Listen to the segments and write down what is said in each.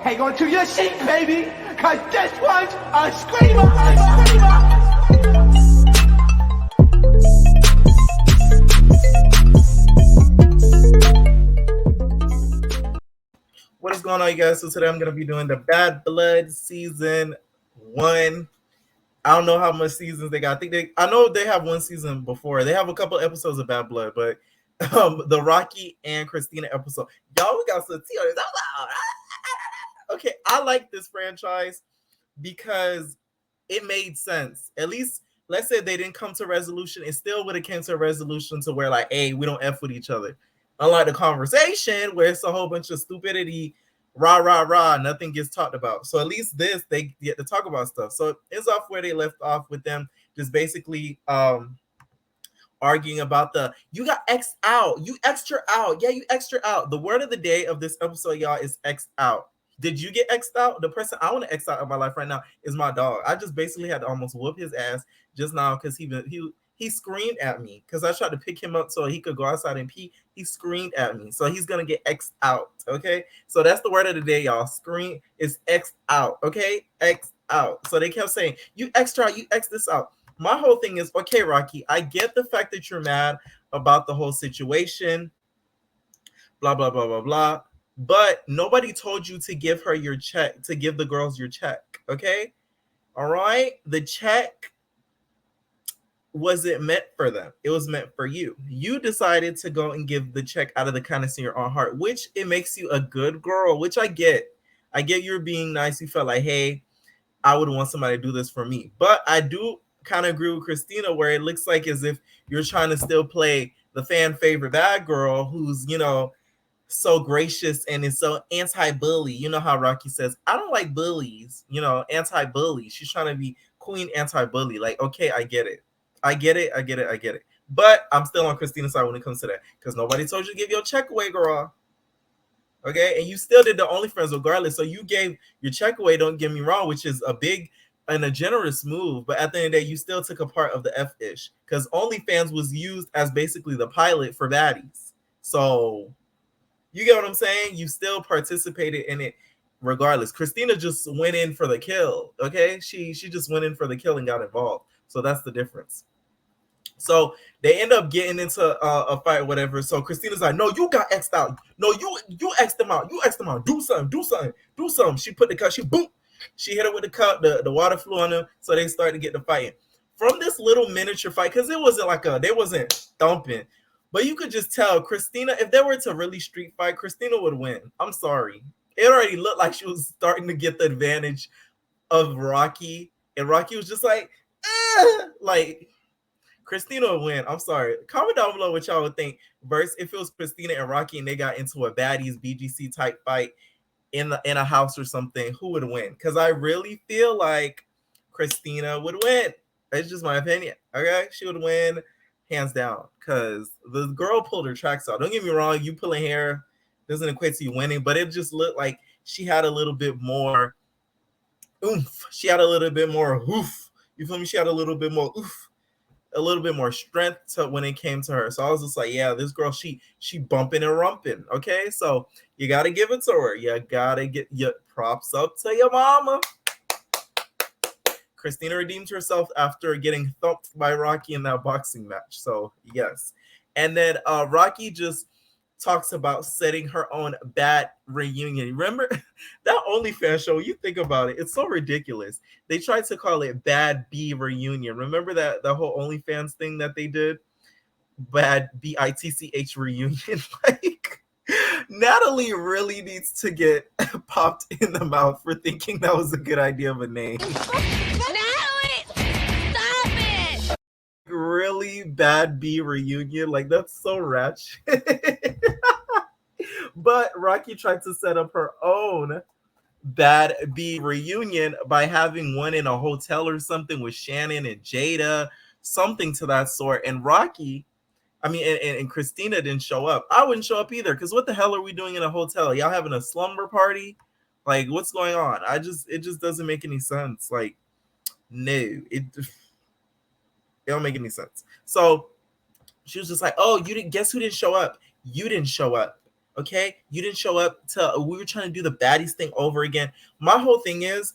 Hang on to your seat, baby, cause this one's a screamer, a screamer. What is going on, you guys? So today I'm going to be doing the Bad Blood season 1. I don't know how much seasons they got. I know they have one season before. They have a couple episodes of Bad Blood, but the Rocky and Christina episode, y'all, we got some tea on this. Okay, I like this franchise because it made sense. At least, let's say they didn't come to a resolution, it still would have came to a resolution to where, like, hey, we don't F with each other. Unlike the conversation where it's a whole bunch of stupidity, rah, rah, rah, nothing gets talked about. So at least this, they get to talk about stuff. So it's off where they left off with them just basically arguing about you got X out, you extra out. Yeah, you extra out. The word of the day of this episode, y'all, is X out. Did you get X'd out? The person I want to X out of my life right now is my dog. I just basically had to almost whoop his ass just now because he screamed at me because I tried to pick him up so he could go outside and pee. He screamed at me. So he's going to get X'd out, okay? So that's the word of the day, y'all. Scream is X'd out, okay? X'd out. So they kept saying, you extra out, you X this out. My whole thing is, okay, Rocky, I get the fact that you're mad about the whole situation, blah, blah, blah, blah, blah. But nobody told you to give her your check, to give the girls your check, okay? All right? The check wasn't meant for them. It was meant for you. You decided to go and give the check out of the kindness of your own heart, which it makes you a good girl, which I get. I get you're being nice. You felt like, hey, I would want somebody to do this for me. But I do kind of agree with Christina where it looks like as if you're trying to still play the fan favorite bad girl who's, so gracious and is so anti-bully. You know how Rocky says, I don't like bullies, anti-bully. She's trying to be queen anti-bully. Like, okay, I get it. I get it. But I'm still on Christina's side when it comes to that because nobody told you to give your check away, girl. Okay, and you still did the OnlyFans regardless. So you gave your check away, don't get me wrong, which is a big and a generous move. But at the end of the day, you still took a part of the F-ish because OnlyFans was used as basically the pilot for baddies. So you get what I'm saying? You still participated in it regardless. Christina just went in for the kill, okay? She just went in for the kill and got involved. So that's the difference. So they end up getting into a fight, whatever. So Christina's like, no, you got X'd out. No, you X'd them out. You X'd them out. Do something. She put the cut. She hit her with the cup. The water flew on them. So they started to get the fighting. From this little miniature fight, because it wasn't they wasn't thumping. But you could just tell Christina, if they were to really street fight, Christina would win. I'm sorry. It already looked like she was starting to get the advantage of Rocky. And Rocky was just like, Christina would win. I'm sorry. Comment down below what y'all would think. Versus if it was Christina and Rocky and they got into a baddies BGC type fight in a house or something, who would win? Because I really feel like Christina would win. That's just my opinion. Okay, she would win hands down because the girl pulled her tracks out. Don't get me wrong, you pulling hair doesn't equate to you winning, but it just looked like she had a little bit more oomph. She had a little bit more oof. You feel me? She had a little bit more oof, a little bit more strength to when it came to her. So I was just like, yeah, this girl, she bumping and rumping. Okay, so you gotta give it to her. You gotta get your props up to your mama. Christina redeemed herself after getting thumped by Rocky in that boxing match. So yes. And then Rocky just talks about setting her own bad reunion. Remember that OnlyFans show? You think about it, it's so ridiculous. They tried to call it Bad B Reunion. Remember that the whole OnlyFans thing that they did? Bad BITCH reunion. Like, Natalie really needs to get popped in the mouth for thinking that was a good idea of a name. Really bad B reunion, like that's so ratchet. But Rocky tried to set up her own bad B reunion by having one in a hotel or something with Shannon and Jada, something to that sort. And Rocky, and Christina didn't show up. I wouldn't show up either because what the hell are we doing in a hotel? Y'all having a slumber party? Like, what's going on? It just doesn't make any sense. Like, no, it don't make any sense. So she was just like, oh, you didn't guess who didn't show up? You didn't show up. Okay, you didn't show up to. We were trying to do the baddies thing over again. My whole thing is,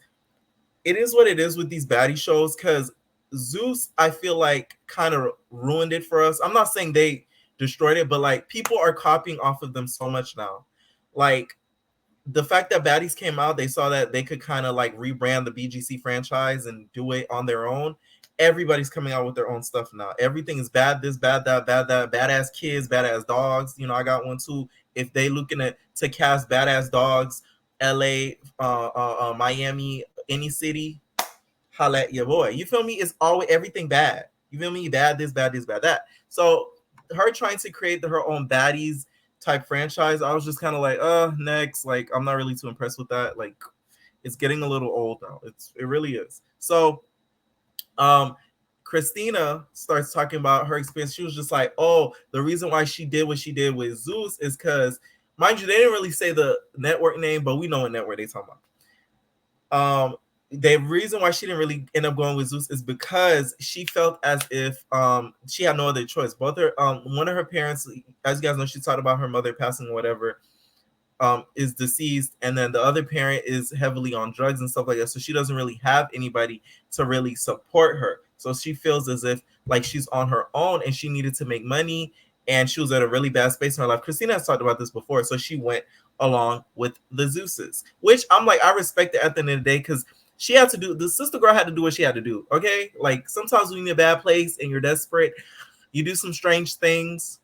it is what it is with these baddie shows because Zeus, I feel like, kind of ruined it for us. I'm not saying they destroyed it, but like people are copying off of them so much now. Like the fact that baddies came out, they saw that they could kind of like rebrand the BGC franchise and do it on their own. Everybody's coming out with their own stuff now. Everything is bad, this, bad, that, badass kids, badass dogs. You know, I got one too. If they looking to cast badass dogs, LA, Miami, any city, holla at your boy. You feel me? It's always everything bad. You feel me? Bad this, bad this, bad that. So her trying to create her own baddies type franchise, I was just kind of like, next. Like, I'm not really too impressed with that. Like, it's getting a little old now. It really is. So Christina starts talking about her experience. She was just like, oh, the reason why she did what she did with Zeus is because, mind you, they didn't really say the network name, but we know what network they talking about. The reason why she didn't really end up going with Zeus is because she felt as if she had no other choice. Both her one of her parents, as you guys know, she talked about her mother passing or whatever, is deceased, and then the other parent is heavily on drugs and stuff like that. So she doesn't really have anybody to really support her. So she feels as if like she's on her own and she needed to make money, and she was at a really bad space in her life. Christina has talked about this before, so she went along with the Zeuses, which I'm like, I respect it at the end of the day because she had to do, the sister girl had to do what she had to do. Okay, like sometimes when you're in a bad place and you're desperate, you do some strange things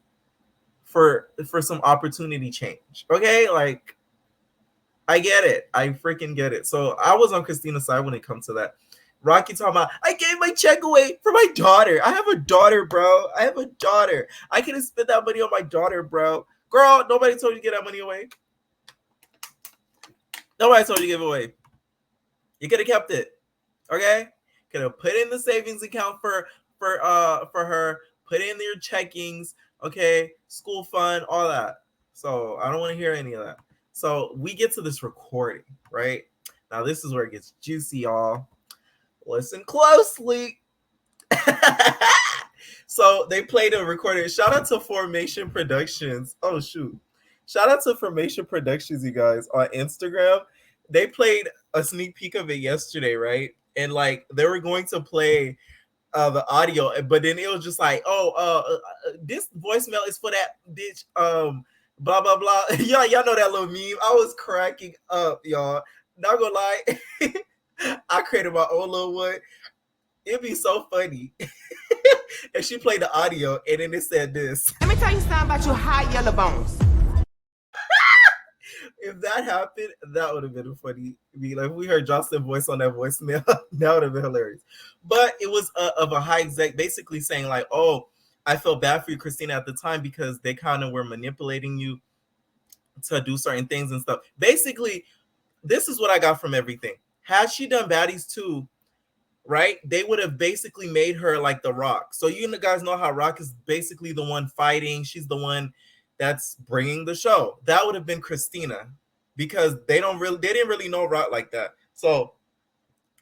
for some opportunity change. Okay, like I get it. I freaking get it. So I was on Christina's side when it comes to that. Rocky talking about, I gave my check away for my daughter. I have a daughter, bro. I have a daughter. I could have spent that money on my daughter, bro. Girl, nobody told you to get that money away. Nobody told you to give it away. You could have kept it. Okay? Could have put in the savings account for her, put in your checkings, okay, school fund, all that. So I don't want to hear any of that. So we get to this recording, right? Now this is where it gets juicy, y'all. Listen closely. So they played a recording. Shout out to Formation Productions. Oh shoot. Shout out to Formation Productions, you guys, on Instagram. They played a sneak peek of it yesterday, right? And like they were going to play the audio, but then it was just like, this voicemail is for that bitch, blah blah blah. Y'all know that little meme. I was cracking up, y'all. Not gonna lie, I created my own little one. It'd be so funny. And she played the audio, and then it said this. Let me tell you something about your high yellow bones. If that happened, that would have been funny. Like if we heard Justin's voice on that voicemail, that would have been hilarious. But it was of a high exec basically saying like, oh, I felt bad for you, Christina, at the time because they kind of were manipulating you to do certain things and stuff. Basically, this is what I got from everything. Had she done Baddies 2, right, they would have basically made her like The Rock. So you guys know how Rock is basically the one fighting. She's the one that's bringing the show. That would have been Christina because they didn't really know Rock like that. So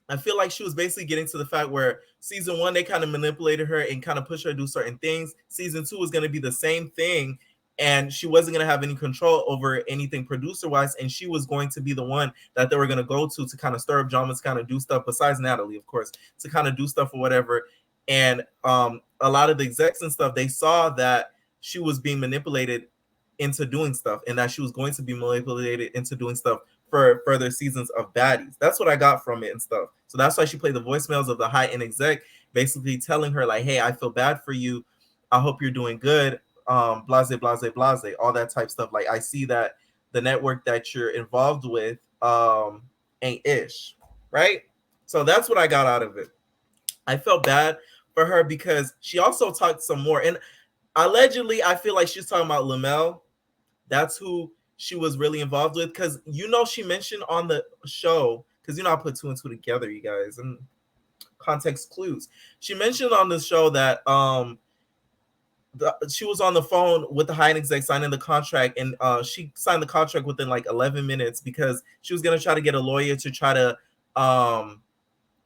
I feel like she was basically getting to the fact where season 1, they kind of manipulated her and kind of pushed her to do certain things. Season 2 was going to be the same thing. And she wasn't going to have any control over anything producer-wise. And she was going to be the one that they were going to go to kind of stir up drama, to kind of do stuff, besides Natalie, of course, to kind of do stuff or whatever. And a lot of the execs and stuff, they saw that she was being manipulated into doing stuff and that she was going to be manipulated into doing stuff for further seasons of Baddies. That's what I got from it and stuff. So that's why she played the voicemails of the high-end exec, basically telling her like, hey, I feel bad for you. I hope you're doing good. Blase, blase, blase, all that type stuff. Like, I see that the network that you're involved with ain't ish, right? So that's what I got out of it. I felt bad for her because she also talked some more. And allegedly, I feel like she's talking about Lamel. That's who she was really involved with. Because, she mentioned on the show, because, I put 2 and 2 together, you guys, and context clues. She mentioned on the show that she was on the phone with the high-end exec signing the contract, and she signed the contract within like 11 minutes because she was going to try to get a lawyer to try to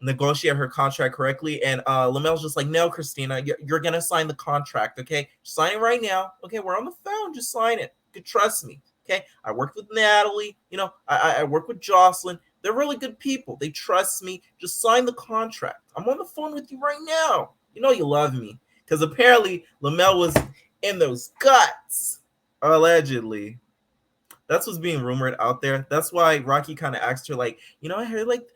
negotiate her contract correctly. And Lamel's just like, no, Christina, you're going to sign the contract, okay? Sign it right now. Okay, we're on the phone. Just sign it. You trust me. Okay, I worked with Natalie. You know, I work with Jocelyn. They're really good people. They trust me. Just sign the contract. I'm on the phone with you right now. You know you love me because apparently Lamel was in those guts, allegedly. That's what's being rumored out there. That's why Rocky kind of asked her, like, you know, I heard like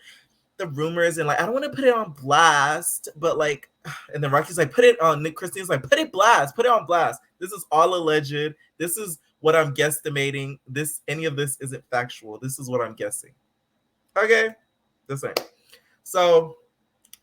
the rumors and like I don't want to put it on blast, but like, and then Rocky's like, put it on. Nick Christina's like, put it on blast. This is all alleged. This is what I'm guesstimating. Any of this isn't factual. This is what I'm guessing. Okay, the same. So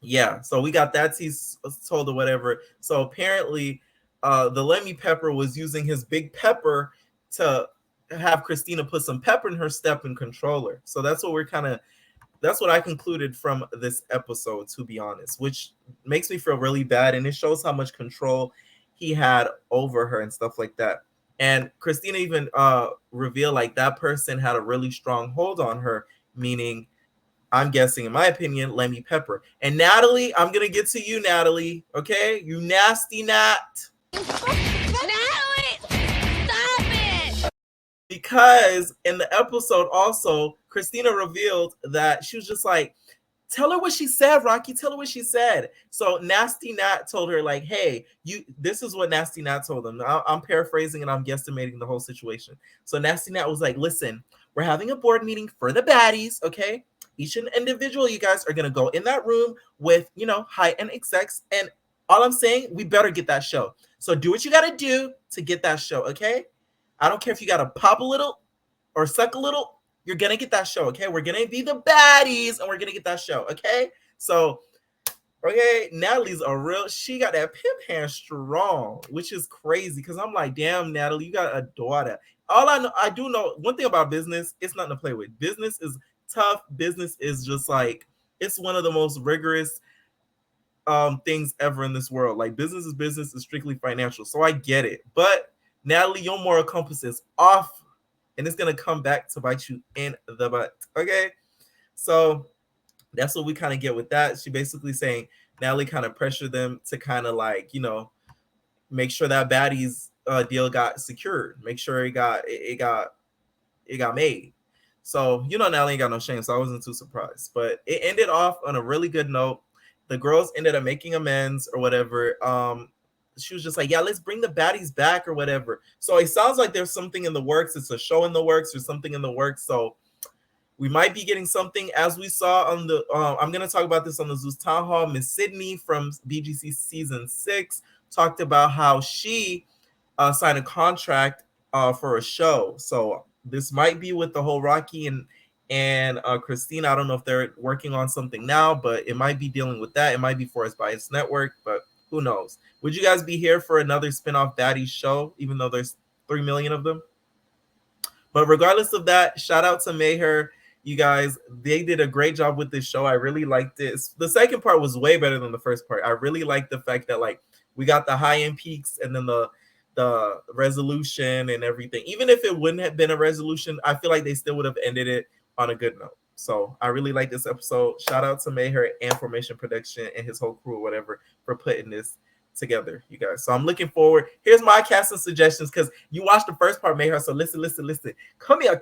yeah, so we got that he's told or whatever. So apparently, the Lemmy Pepper was using his big pepper to have Christina put some pepper in her step and controller. So that's what I concluded from this episode, to be honest, which makes me feel really bad. And it shows how much control he had over her and stuff like that. And Christina even revealed like that person had a really strong hold on her, meaning, I'm guessing, in my opinion, Lemmy Pepper. And Natalie, I'm going to get to you, Natalie. Okay? You nasty Nat. Natalie, stop it! Because in the episode also, Christina revealed that she was just like, tell her what she said, Rocky. Tell her what she said. So Nasty Nat told her, like, hey, this is what Nasty Nat told them. I'm paraphrasing and I'm guesstimating the whole situation. So Nasty Nat was like, listen, we're having a board meeting for the baddies, okay? Each and individual, you guys are going to go in that room with, you know, high-end execs. And all I'm saying, we better get that show. So do what you got to do to get that show, okay? I don't care if you got to pop a little or suck a little. You're going to get that show, okay? We're going to be the baddies, and we're going to get that show, okay? So, okay, Natalie's she got that pimp hand strong, which is crazy, because I'm like, damn, Natalie, you got a daughter. All I do know, one thing about business, it's nothing to play with. Business is tough. Business is just like, it's one of the most rigorous things ever in this world. Like, business is strictly financial, so I get it. But Natalie, your moral compass is off, and it's gonna come back to bite you in the butt. Okay, so that's what we kind of get with that. She basically saying Natalie kind of pressured them to kind of like, you know, make sure that baddies deal got secured, make sure it got made. So, you know, Natalie ain't got no shame, so I wasn't too surprised. But it ended off on a really good note. The girls ended up making amends or whatever. She was just like, yeah, let's bring the baddies back or whatever. So it sounds like there's something in the works. It's a show in the works or something in the works. So we might be getting something, as we saw on the I'm going to talk about this on the Zeus Town Hall. Miss Sydney from BGC season 6 talked about how she signed a contract for a show. So this might be with the whole Rocky and Christina. I don't know if they're working on something now, but it might be dealing with that. It might be for us Bias Network, but who knows? Would you guys be here for another spinoff baddies show, even though there's 3 million of them? But regardless of that, shout out to Mayher. You guys, they did a great job with this show. I really liked it. The second part was way better than the first part. I really liked the fact that, like, we got the high-end peaks and then the resolution and everything. Even if it wouldn't have been a resolution, I feel like they still would have ended it on a good note. So I really like this episode. Shout out to Mayher and Formation Production and his whole crew or whatever for putting this together, you guys. So I'm looking forward. Here's my casting suggestions, because you watched the first part, Mayher. So listen. Come here.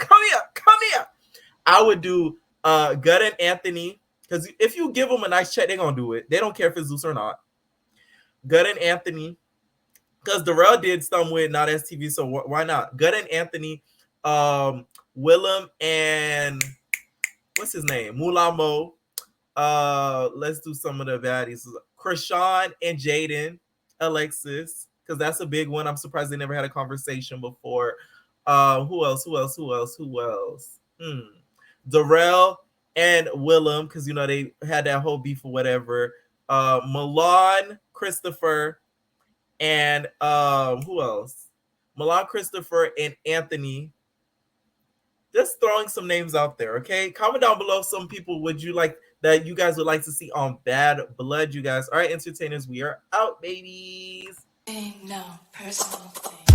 I would do Gut and Anthony, because if you give them a nice check, they're gonna do it. They don't care if it's Zeus or not. Gut and Anthony, because Darrell did some with Not STV, so why not? Gut and Anthony, Willem and what's his name? Mulamo. Let's do some of the baddies. Krishan and Jaden, Alexis, because that's a big one. I'm surprised they never had a conversation before. Who else? Darrell and Willem, because you know they had that whole beef or whatever. Milan, Christopher, and who else? Milan, Christopher, and Anthony. Just throwing some names out there, okay? Comment down below some people would you like that you guys would like to see on Bad Blood, you guys. All right, entertainers, we are out, babies. No personal thing.